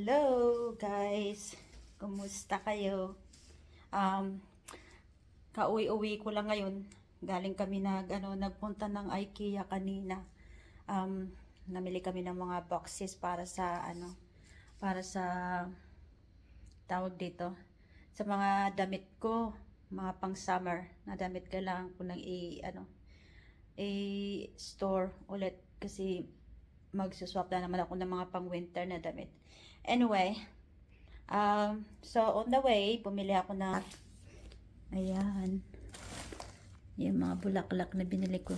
Hello guys, kumusta kayo? Kauwi-uwi ko lang ngayon. Galing kami nagpunta ng IKEA kanina. Namili kami ng mga boxes para sa tawag dito, sa mga damit ko, mga pang summer na damit. Kailangan ko nang i-store ulit kasi magsuswap na naman ako ng mga pang winter na damit. Anyway, so on the way, pumili ako na, ayan, yung mga bulaklak na binili ko.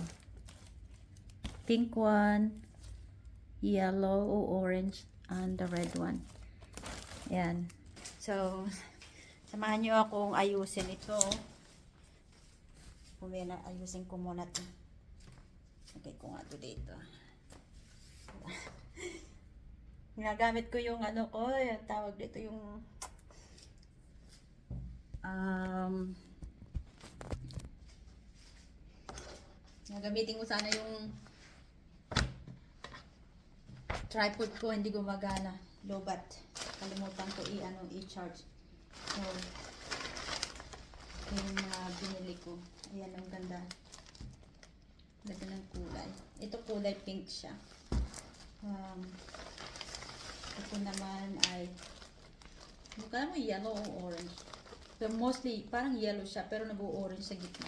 Pink one, yellow or orange, and the red one. Ayan. So, samahan nyo akong ayusin ito. Ayusin ko muna ito. Okay ko nga ito dito. Ginagamit ko yung yung tawag dito, yung gagamitin ko sana yung tripod ko, hindi gumagana, lobat. Kalimutan ko i-charge. So, yung mga binili ko. Ayan, ang ganda. Ganda ng kulay. Ito kulay pink siya. Ito naman ay mukha mo yellow o orange. So mostly parang yellow siya pero nag-orange sa gitna.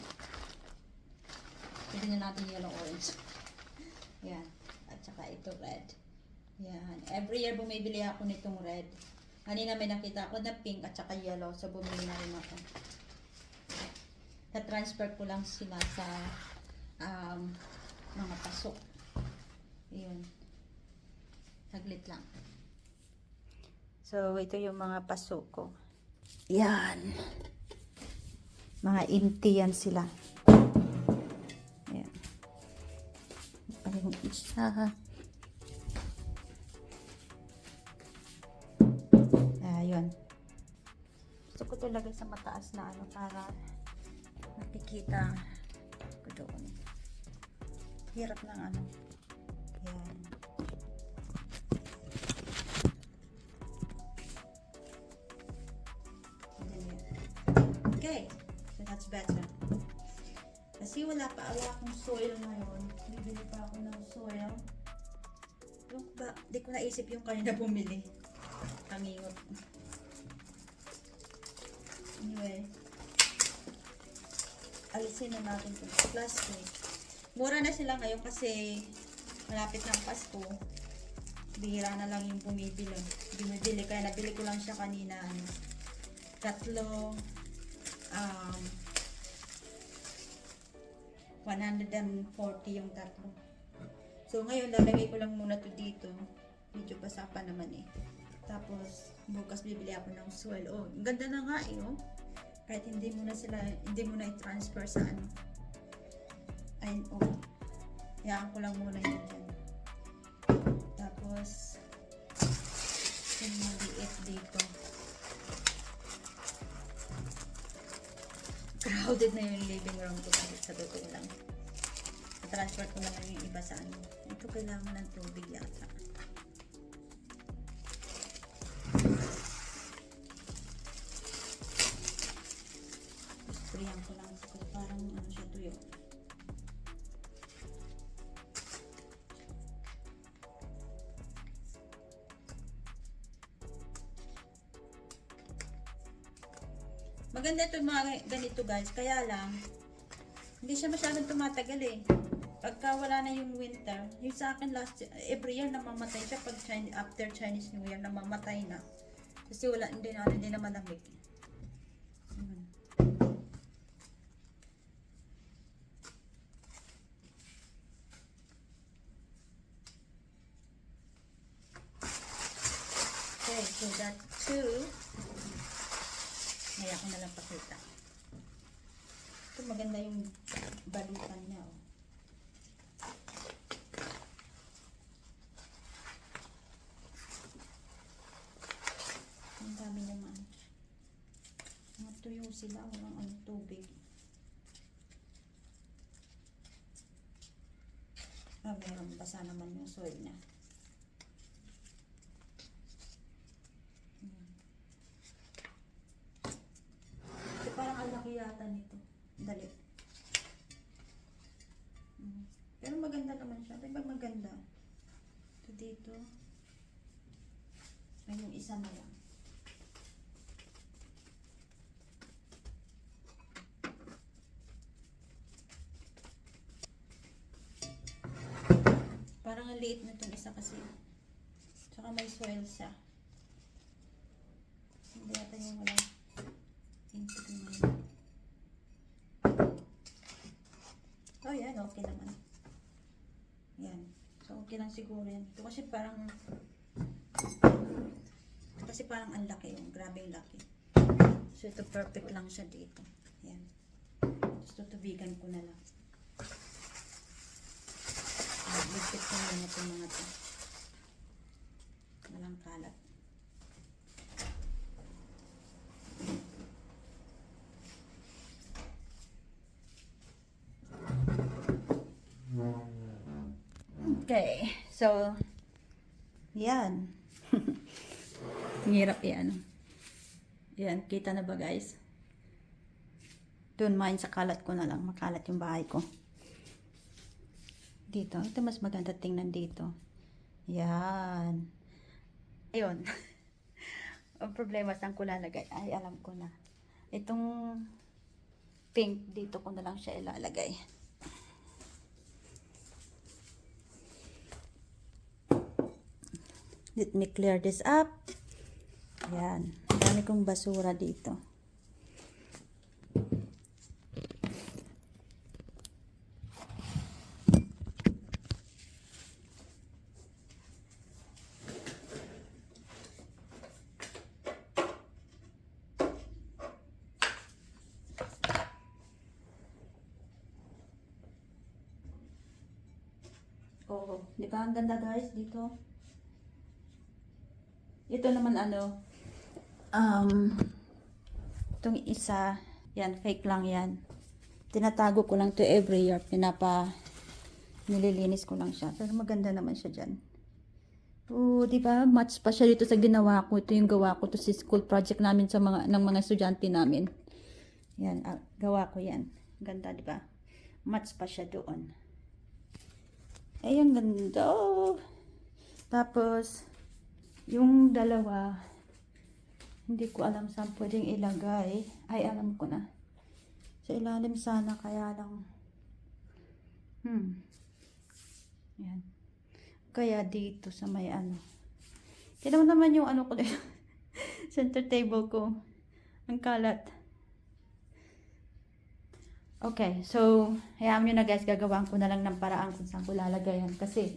Pwede na natin yellow orange. Yan. At saka ito red. Yan. Every year bumibili ako nitong red. Kanina may nakita ako na pink at saka yellow. So bumili na rin ako. Na-transfer ko lang sila sa mga pasok. Ayun. Saglit lang. So, ito yung mga paso ko. Yan. Mga inti yan sila. Ayan. Yung isa. Ayun. Gusto ko ito lagay sa mataas na para nakikita ko doon. Hirap ng Yan. Okay, so that's better. Kasi wala akong soil ngayon. Bibili pa ako ng soil. Di ko naisip yung kanina bumili. Kangingot. Anyway, alisin na natin itong plastic. Mura na sila ngayon kasi malapit ng Pasko. Bihira na lang yung bumibili. Kaya nabili ko lang siya kanina. Tatlo. 140 yung tatlo. So ngayon lalagay ko lang muna to dito. Medyo basa pa naman eh. Tapos bukas bibili ako ng soil. Oh, ang ganda na nga eh, oh. Kahit hindi mo na i-transfer sa Ay, oh. Hayaan ko lang muna yun dyan. Tapos yung maliit dito. Crowded na yung living room ko kahit sa totoo lang. I-transfer ko lang yung iba sa Ito kailangan ng tubig yata. Sprayan ko lang sa parang siya tuyo. Maganda ito mga ganito guys, kaya lang hindi siya masyadong tumatagal eh. Pagka wala na yung winter, yung sa akin every year namamatay siya pag after Chinese New Year, namamatay na. Kasi hindi na malamig. Okay, so that two. Ngayon ako na lang pakita. Ito maganda yung balutan niya. Oh. Ang dami naman. Natuyo sila. Walang tubig. Meron basa naman yung soil niya. yata nito. Dali. Pero maganda naman siya. Diba maganda? Ito dito. Ay, yung isa na lang. Parang ang liit na itong isa kasi. Tsaka may soil siya. Hindi yata yung wala. Tintik naman. Oh, yan. Okay naman. Yan. So, okay lang siguro yan. Ito kasi parang ang laki yung. Grabing laki. So, ito perfect lang siya dito. Yan. Tapos tutubigan ko na lang. Ligpit ko muna itong mga ito. Walang kalat. Okay. So, yan. Hirap yan. Yan. Kita na ba guys? Don't mind sa kalat ko na lang. Makalat yung bahay ko. Dito. Ito mas maganda tingnan dito. Yan. Ayun. Ang problema saan ko lalagay. Ay, alam ko na. Itong pink, dito ko na lang siya ilalagay. Let me clear this up. Yan. Ang dami kong basura dito. Oh, di ba ang ganda guys dito? Ito naman itong isa, yan, fake lang yan. Tinatago ko lang to every year, nililinis ko lang siya. Pero maganda naman siya dyan. Oh, di ba? Match pa siya dito sa ginawa ko. Ito yung gawa ko to sa school project namin ng mga estudyante namin. Yan, gawa ko yan. Ganda, di ba? Match pa siya doon. Ay, ang ganda. Tapos, yung dalawa, hindi ko alam saan pwedeng ilagay. Ay, alam ko na. Sa ilalim sana, kaya lang. Yan. Kaya dito sa may Tignan mo naman yung ko center table ko. Ang kalat. Okay, so, hayaan nyo na guys, gagawin ko na lang ng paraan kung saan ko lalagayan. Kasi,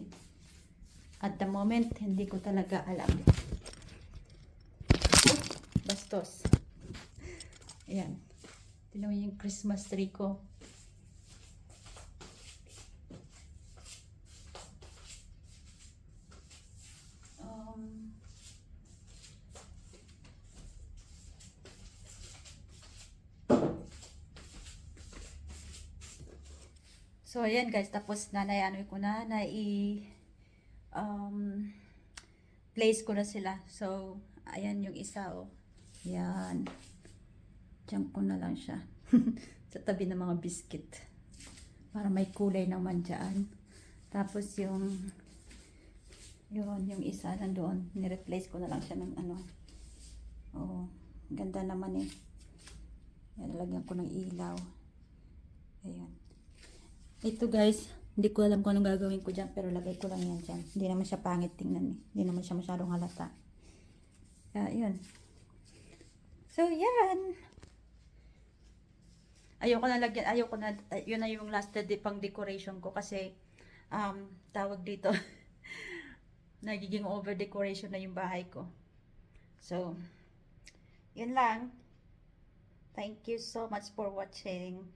at the moment, hindi ko talaga alam. Bastos. Ayan. Tignan mo yung Christmas tree ko. So, ayan guys. Tapos, ko na place ko na sila. So, ayan yung isa, oh. Yan. Diyan ko na lang siya. Sa tabi ng mga biscuit. Para may kulay naman dyan. Tapos yung isa nandoon. Ni-replace ko na lang siya ng Oh, ganda naman eh. Yan, lagyan ko ng ilaw. Ayan. Ito guys, hindi ko alam kung anong gagawin ko dyan, pero lagay ko lang yan dyan. Hindi naman siya pangit tingnan eh. Hindi naman siya masyadong halata. Yun. So, yan. Ayoko na, yun na yung last pang decoration ko kasi, tawag dito, nagiging over decoration na yung bahay ko. So, yun lang. Thank you so much for watching.